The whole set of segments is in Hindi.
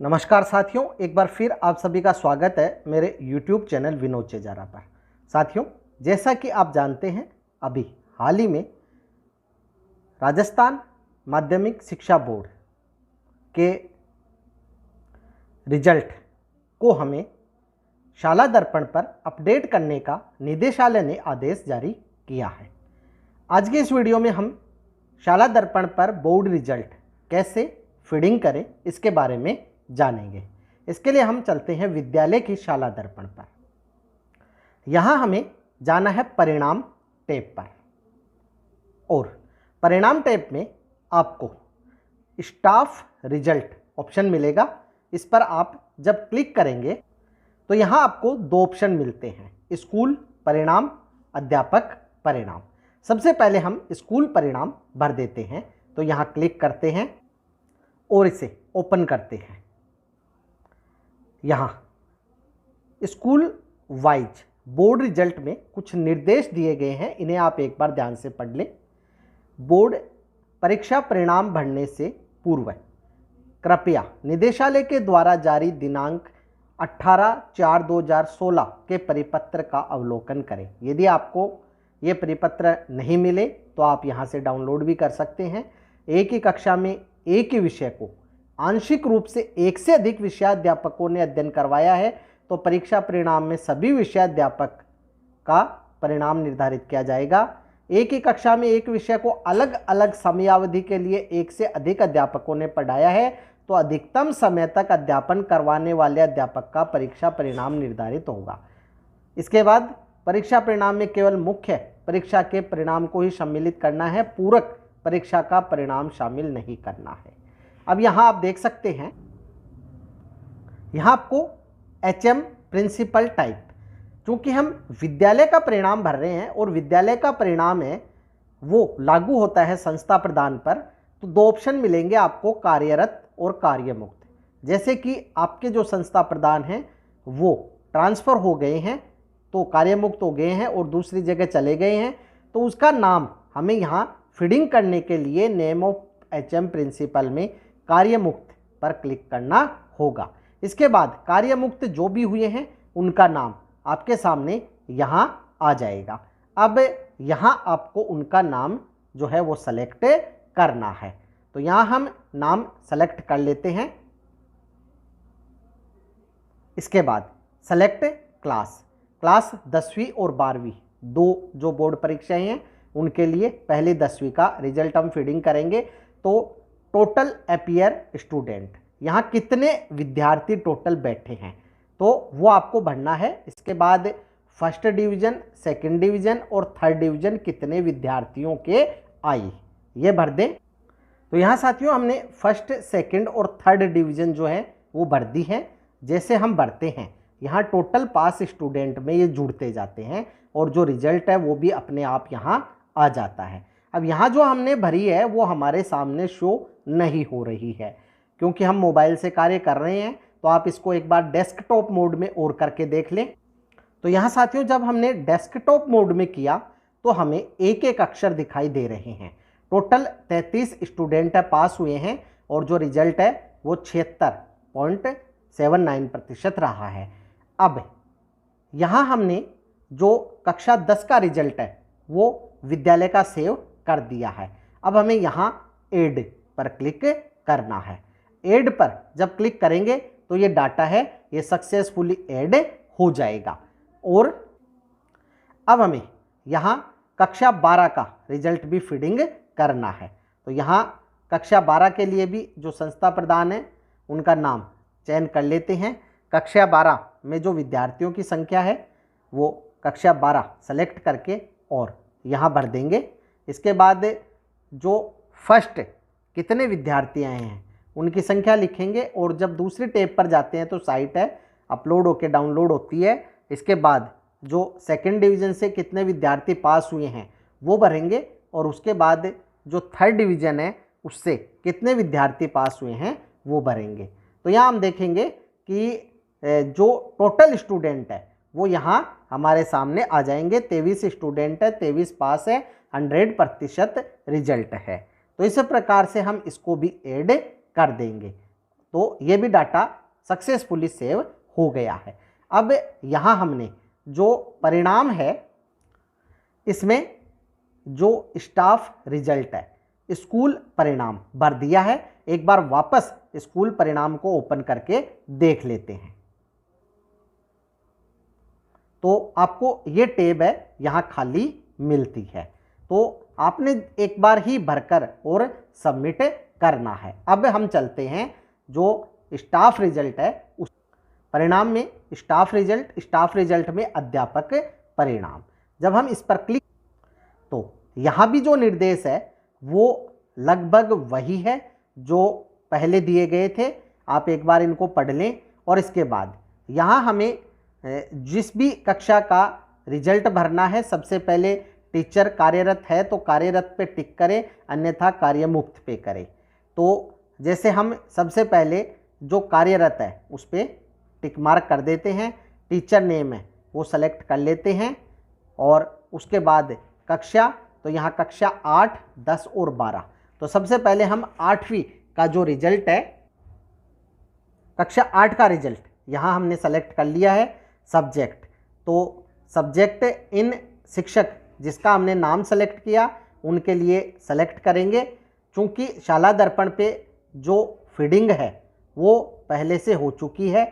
नमस्कार साथियों, एक बार फिर आप सभी का स्वागत है मेरे YouTube चैनल विनोद चेजारा पर। साथियों, जैसा कि आप जानते हैं, अभी हाल ही में राजस्थान माध्यमिक शिक्षा बोर्ड के रिजल्ट को हमें शाला दर्पण पर अपडेट करने का निदेशालय ने आदेश जारी किया है। आज के इस वीडियो में हम शाला दर्पण पर बोर्ड रिजल्ट कैसे फीडिंग करें इसके बारे में जानेंगे। इसके लिए हम चलते हैं विद्यालय की शाला दर्पण पर। यहाँ हमें जाना है परिणाम टैब पर, और परिणाम टैब में आपको स्टाफ रिजल्ट ऑप्शन मिलेगा। इस पर आप जब क्लिक करेंगे तो यहाँ आपको दो ऑप्शन मिलते हैं, स्कूल परिणाम, अध्यापक परिणाम। सबसे पहले हम स्कूल परिणाम भर देते हैं, तो यहाँ क्लिक करते हैं और इसे ओपन करते हैं। यहाँ स्कूल वाइज बोर्ड रिजल्ट में कुछ निर्देश दिए गए हैं, इन्हें आप एक बार ध्यान से पढ़ लें। बोर्ड परीक्षा परिणाम भरने से पूर्व कृपया निदेशालय के द्वारा जारी दिनांक 18/4/2016 के परिपत्र का अवलोकन करें। यदि आपको ये परिपत्र नहीं मिले तो आप यहाँ से डाउनलोड भी कर सकते हैं। एक ही कक्षा में एक ही विषय को आंशिक रूप से एक से अधिक विषयाध्यापकों ने अध्ययन करवाया है तो परीक्षा परिणाम में सभी विषयाध्यापक का परिणाम निर्धारित किया जाएगा। एक ही कक्षा में एक विषय को अलग अलग समयावधि के लिए एक से अधिक अध्यापकों ने पढ़ाया है तो अधिकतम समय तक अध्यापन करवाने वाले अध्यापक का परीक्षा परिणाम निर्धारित होगा। इसके बाद परीक्षा परिणाम में केवल मुख्य परीक्षा के परिणाम को ही सम्मिलित करना है, पूरक परीक्षा का परिणाम शामिल नहीं करना है। अब यहाँ आप देख सकते हैं, यहाँ आपको HM प्रिंसिपल टाइप, चूँकि हम विद्यालय का परिणाम भर रहे हैं और विद्यालय का परिणाम है वो लागू होता है संस्था प्रदान पर, तो दो ऑप्शन मिलेंगे आपको, कार्यरत और कार्यमुक्त। जैसे कि आपके जो संस्था प्रदान हैं वो ट्रांसफ़र हो गए हैं तो कार्यमुक्त हो गए हैं और दूसरी जगह चले गए हैं, तो उसका नाम हमें यहाँ फीडिंग करने के लिए नेम ऑफ HM प्रिंसिपल में कार्यमुक्त पर क्लिक करना होगा। इसके बाद कार्यमुक्त जो भी हुए हैं उनका नाम आपके सामने यहाँ आ जाएगा। अब यहाँ आपको उनका नाम जो है वो सेलेक्ट करना है, तो यहाँ हम नाम सेलेक्ट कर लेते हैं। इसके बाद सेलेक्ट क्लास, क्लास 10वीं और 12वीं दो जो बोर्ड परीक्षाएं हैं उनके लिए पहले 10वीं का रिजल्ट हम फीडिंग करेंगे। तो टोटल अपीयर स्टूडेंट, यहाँ कितने विद्यार्थी टोटल बैठे हैं तो वो आपको भरना है। इसके बाद फर्स्ट डिवीज़न, सेकंड डिवीज़न और थर्ड डिवीज़न कितने विद्यार्थियों के आई, ये भर दें। तो यहाँ साथियों हमने फर्स्ट, सेकंड और थर्ड डिवीज़न जो है वो भर दी है। जैसे हम भरते हैं यहाँ टोटल पास स्टूडेंट में ये जुड़ते जाते हैं और जो रिजल्ट है वो भी अपने आप यहाँ आ जाता है। अब यहाँ जो हमने भरी है वो हमारे सामने शो नहीं हो रही है क्योंकि हम मोबाइल से कार्य कर रहे हैं, तो आप इसको एक बार डेस्कटॉप मोड में और करके देख लें। तो यहाँ साथियों जब हमने डेस्कटॉप मोड में किया तो हमें एक एक अक्षर दिखाई दे रहे हैं। टोटल 33 स्टूडेंट पास हुए हैं और जो रिजल्ट है वो 76.79% रहा है। अब यहाँ हमने जो कक्षा 10 का रिजल्ट है वो विद्यालय का सेव कर दिया है। अब हमें यहाँ ऐड पर क्लिक करना है। ऐड पर जब क्लिक करेंगे तो ये डाटा है ये सक्सेसफुली ऐड हो जाएगा। और अब हमें यहाँ कक्षा 12 का रिजल्ट भी फीडिंग करना है। तो यहाँ कक्षा 12 के लिए भी जो संस्था प्रदान है उनका नाम चयन कर लेते हैं। कक्षा 12 में जो विद्यार्थियों की संख्या है वो कक्षा 12 सेलेक्ट करके और यहाँ भर देंगे। इसके बाद जो फर्स्ट कितने विद्यार्थी आए हैं उनकी संख्या लिखेंगे और जब दूसरी टैब पर जाते हैं तो साइट है अपलोड होकर डाउनलोड होती है। इसके बाद जो सेकंड डिवीज़न से कितने विद्यार्थी पास हुए हैं वो भरेंगे और उसके बाद जो थर्ड डिवीज़न है उससे कितने विद्यार्थी पास हुए हैं वो भरेंगे। तो यहाँ हम देखेंगे कि जो टोटल स्टूडेंट है वो यहाँ हमारे सामने आ जाएंगे। 23 स्टूडेंट है, 23 पास है, 100% रिजल्ट है। तो इस प्रकार से हम इसको भी ऐड कर देंगे, तो ये भी डाटा सक्सेसफुली सेव हो गया है। अब यहाँ हमने जो परिणाम है इसमें जो स्टाफ रिजल्ट है, स्कूल परिणाम भर दिया है। एक बार वापस स्कूल परिणाम को ओपन करके देख लेते हैं। तो आपको ये टेब है यहाँ खाली मिलती है, तो आपने एक बार ही भरकर और सबमिट करना है। अब हम चलते हैं जो स्टाफ रिजल्ट है उस परिणाम में, स्टाफ रिजल्ट में अध्यापक परिणाम। जब हम इस पर क्लिक, तो यहाँ भी जो निर्देश है वो लगभग वही है जो पहले दिए गए थे। आप एक बार इनको पढ़ लें और इसके बाद यहाँ हमें जिस भी कक्षा का रिजल्ट भरना है, सबसे पहले टीचर कार्यरत है तो कार्यरत पे टिक करें, अन्यथा कार्यमुक्त पे करें। तो जैसे हम सबसे पहले जो कार्यरत है उस पर टिक मार्क कर देते हैं, टीचर नेम है वो सेलेक्ट कर लेते हैं, और उसके बाद कक्षा, तो यहाँ कक्षा 8, 10 और 12। तो सबसे पहले हम 8वीं का जो रिजल्ट है, कक्षा 8 का रिजल्ट यहाँ हमने सेलेक्ट कर लिया है। सब्जेक्ट, तो सब्जेक्ट इन शिक्षक जिसका हमने नाम सेलेक्ट किया उनके लिए सेलेक्ट करेंगे। चूँकि शाला दर्पण पे जो फीडिंग है वो पहले से हो चुकी है,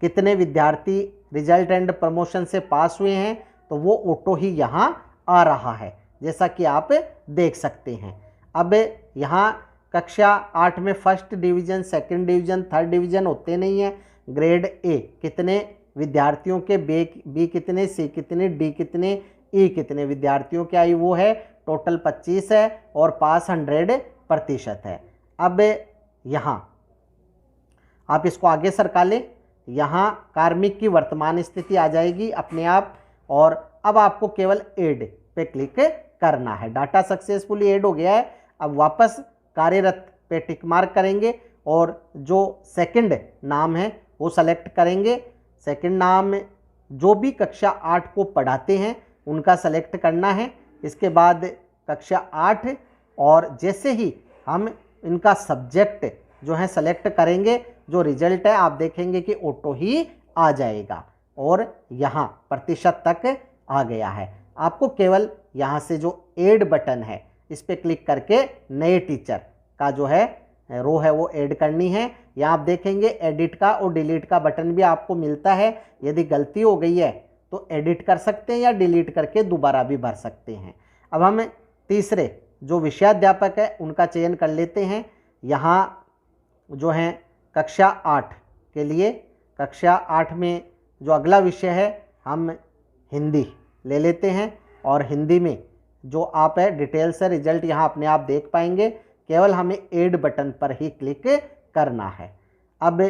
कितने विद्यार्थी रिजल्ट एंड प्रमोशन से पास हुए हैं, तो वो ऑटो ही यहाँ आ रहा है, जैसा कि आप देख सकते हैं। अब यहाँ कक्षा 8 में first division, second division, third division होते नहीं हैं। ग्रेड ए कितने विद्यार्थियों के, बी कितने, सी कितने, डी कितने, ई कितने विद्यार्थियों की आई वो है, टोटल 25 है और पास 100% है। अब यहाँ आप इसको आगे सरका लें, यहाँ कार्मिक की वर्तमान स्थिति आ जाएगी अपने आप, और अब आपको केवल ऐड पे क्लिक करना है। डाटा सक्सेसफुली ऐड हो गया है। अब वापस कार्यरत पे टिक मार्क करेंगे और जो सेकंड नाम है वो सेलेक्ट करेंगे। सेकंड नाम जो भी कक्षा 8 को पढ़ाते हैं उनका सेलेक्ट करना है। इसके बाद कक्षा 8, और जैसे ही हम इनका सब्जेक्ट जो है सेलेक्ट करेंगे, जो रिजल्ट है आप देखेंगे कि ऑटो ही आ जाएगा और यहाँ प्रतिशत तक आ गया है। आपको केवल यहाँ से जो ऐड बटन है इस पर क्लिक करके नए टीचर का जो है रो है वो ऐड करनी है। यहाँ आप देखेंगे एडिट का और डिलीट का बटन भी आपको मिलता है। यदि गलती हो गई है तो एडिट कर सकते हैं या डिलीट करके दोबारा भी भर सकते हैं। अब हम तीसरे जो विषयाध्यापक है उनका चयन कर लेते हैं। यहाँ जो है कक्षा 8 के लिए, कक्षा 8 में जो अगला विषय है हम हिंदी ले लेते हैं, और हिंदी में जो आप है डिटेल से रिजल्ट यहाँ अपने आप देख पाएंगे। केवल हमें ऐड बटन पर ही क्लिक करना है। अब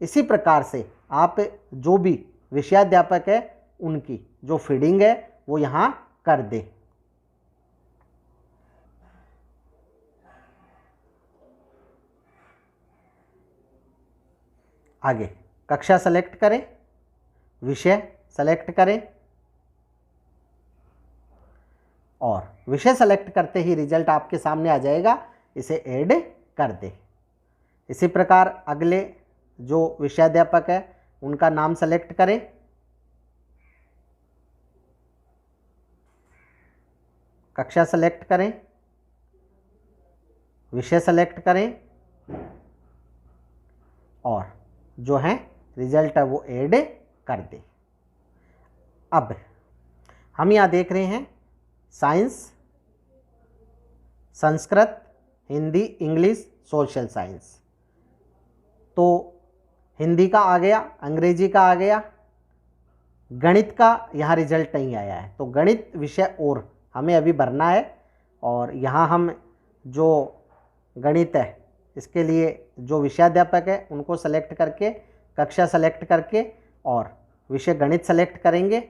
इसी प्रकार से आप जो भी विषयाध्यापक है उनकी जो फीडिंग है वो यहाँ कर दें। आगे कक्षा सेलेक्ट करें, विषय सेलेक्ट करें, और विषय सेलेक्ट करते ही रिजल्ट आपके सामने आ जाएगा, इसे ऐड कर दें। इसी प्रकार अगले जो विषयाध्यापक है उनका नाम सेलेक्ट करें, कक्षा सेलेक्ट करें, विषय सेलेक्ट करें, और जो है रिजल्ट है वो ऐड कर दें। अब हम यहाँ देख रहे हैं science, Sanskrit, Hindi, English, social science. तो हिंदी का आ गया, अंग्रेजी का आ गया, गणित का यहाँ रिजल्ट नहीं आया है, तो गणित विषय और हमें अभी भरना है। और यहाँ हम जो गणित है इसके लिए जो विषयाध्यापक है उनको सेलेक्ट करके, कक्षा सेलेक्ट करके और विषय गणित सेलेक्ट करेंगे,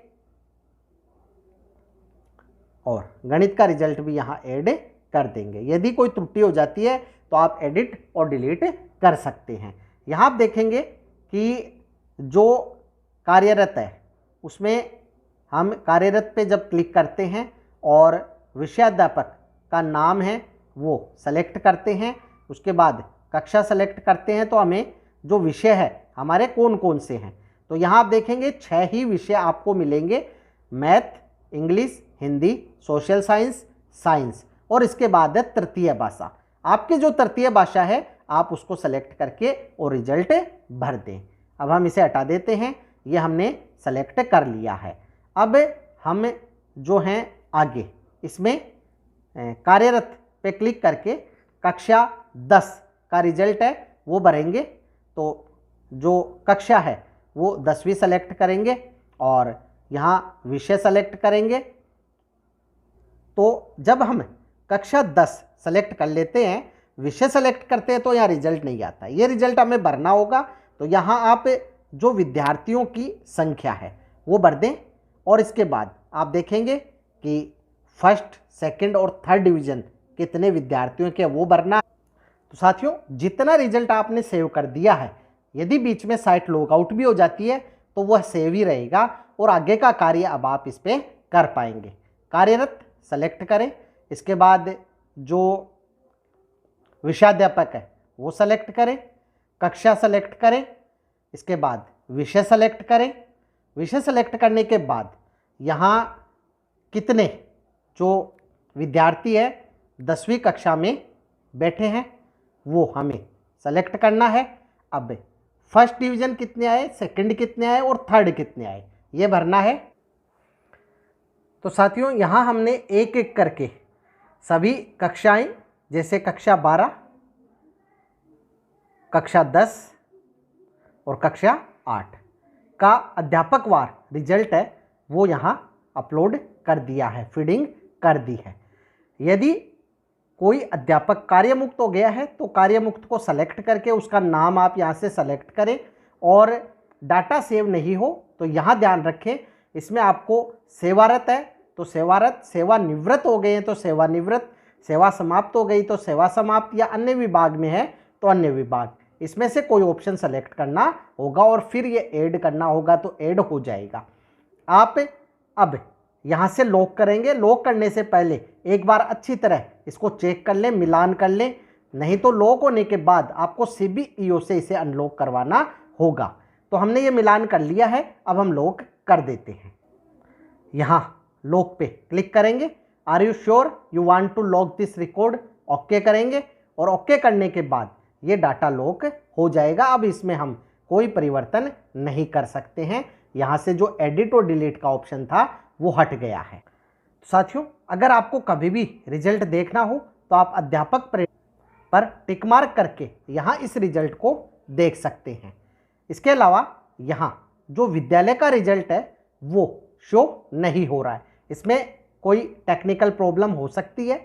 और गणित का रिजल्ट भी यहाँ ऐड कर देंगे। यदि कोई त्रुटि हो जाती है तो आप एडिट और डिलीट कर सकते हैं। यहाँ आप देखेंगे कि जो कार्यरत है उसमें हम कार्यरत पे जब क्लिक करते हैं और विषयाध्यापक का नाम है वो सेलेक्ट करते हैं, उसके बाद कक्षा सेलेक्ट करते हैं, तो हमें जो विषय है हमारे कौन कौन से हैं, तो यहाँ आप देखेंगे 6 ही विषय आपको मिलेंगे, math, English, Hindi, social science, science, और इसके बाद है तृतीय भाषा। आपकी जो तृतीय भाषा है आप उसको सेलेक्ट करके और रिजल्ट भर दें। अब हम इसे हटा देते हैं, ये हमने सेलेक्ट कर लिया है। अब हम जो हैं आगे इसमें कार्यरत पे क्लिक करके कक्षा 10 का रिजल्ट है वो भरेंगे। तो जो कक्षा है वो 10वीं सेलेक्ट करेंगे और यहाँ विषय सेलेक्ट करेंगे। तो जब हम कक्षा 10 सेलेक्ट कर लेते हैं, विषय सेलेक्ट करते हैं, तो यहाँ रिजल्ट नहीं आता, ये रिजल्ट हमें भरना होगा। तो यहाँ आप जो विद्यार्थियों की संख्या है वो भर दें और इसके बाद आप देखेंगे कि फर्स्ट, सेकंड और थर्ड डिवीज़न कितने विद्यार्थियों के वो भरना। तो साथियों, जितना रिजल्ट आपने सेव कर दिया है, यदि बीच में साइट लॉग आउट भी हो जाती है तो वह सेव ही रहेगा और आगे का कार्य अब आप इस पर कर पाएंगे। कार्यरत सेलेक्ट करें, इसके बाद जो विषयाध्यापक है वो सेलेक्ट करें, कक्षा सेलेक्ट करें, इसके बाद विषय सेलेक्ट करें। विषय सेलेक्ट करने के बाद यहाँ कितने जो विद्यार्थी है 10वीं कक्षा में बैठे हैं वो हमें सेलेक्ट करना है। अब फर्स्ट डिवीज़न कितने आए, सेकंड कितने आए और थर्ड कितने आए, ये भरना है। तो साथियों, यहाँ हमने एक एक करके सभी कक्षाएं, जैसे कक्षा 12, कक्षा 10 और कक्षा 8 का अध्यापकवार रिजल्ट है वो यहाँ अपलोड कर दिया है, फीडिंग कर दी है। यदि कोई अध्यापक कार्यमुक्त हो गया है तो कार्यमुक्त को सेलेक्ट करके उसका नाम आप यहाँ से सेलेक्ट करें, और डाटा सेव नहीं हो तो यहाँ ध्यान रखें, इसमें आपको सेवारत है तो सेवारत, सेवानिवृत्त हो गए हैं तो सेवानिवृत्त, सेवा समाप्त हो गई तो सेवा समाप्त, या अन्य विभाग में है तो अन्य विभाग, इसमें से कोई ऑप्शन सेलेक्ट करना होगा और फिर ये ऐड करना होगा तो ऐड हो जाएगा। आप अब यहाँ से लॉक करेंगे, लॉक करने से पहले एक बार अच्छी तरह इसको चेक कर लें, मिलान कर लें, नहीं तो लॉक होने के बाद आपको CBEO से इसे अनलॉक करवाना होगा। तो हमने ये मिलान कर लिया है, अब हम लॉक कर देते हैं। यहाँ लॉक पे क्लिक करेंगे, are you sure you want to lock this record, okay करेंगे और ओके करने के बाद ये डाटा लॉक हो जाएगा। अब इसमें हम कोई परिवर्तन नहीं कर सकते हैं, यहाँ से जो एडिट और डिलीट का ऑप्शन था वो हट गया है। साथियों, अगर आपको कभी भी रिजल्ट देखना हो तो आप अध्यापक पर टिक मार्क करके यहाँ इस रिजल्ट को देख सकते हैं। इसके अलावा यहाँ जो विद्यालय का रिजल्ट है वो शो नहीं हो रहा है, इसमें कोई टेक्निकल प्रॉब्लम हो सकती है,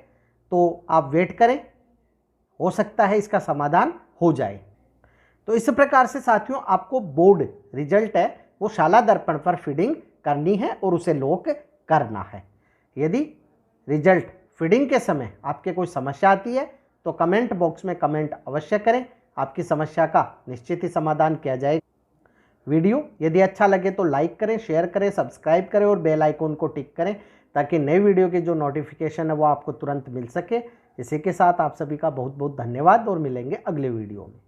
तो आप वेट करें, हो सकता है इसका समाधान हो जाए। तो इस प्रकार से साथियों, आपको बोर्ड रिजल्ट है वो शाला दर्पण पर फीडिंग करनी है और उसे लॉक करना है। यदि रिजल्ट फीडिंग के समय आपके कोई समस्या आती है तो कमेंट बॉक्स में कमेंट अवश्य करें, आपकी समस्या का निश्चित ही समाधान किया जाएगा। वीडियो यदि अच्छा लगे तो लाइक करें, शेयर करें, सब्सक्राइब करें और बेल आइकन को टिक करें ताकि नए वीडियो की जो नोटिफिकेशन है वो आपको तुरंत मिल सके। इसी के साथ आप सभी का बहुत बहुत धन्यवाद और मिलेंगे अगले वीडियो में।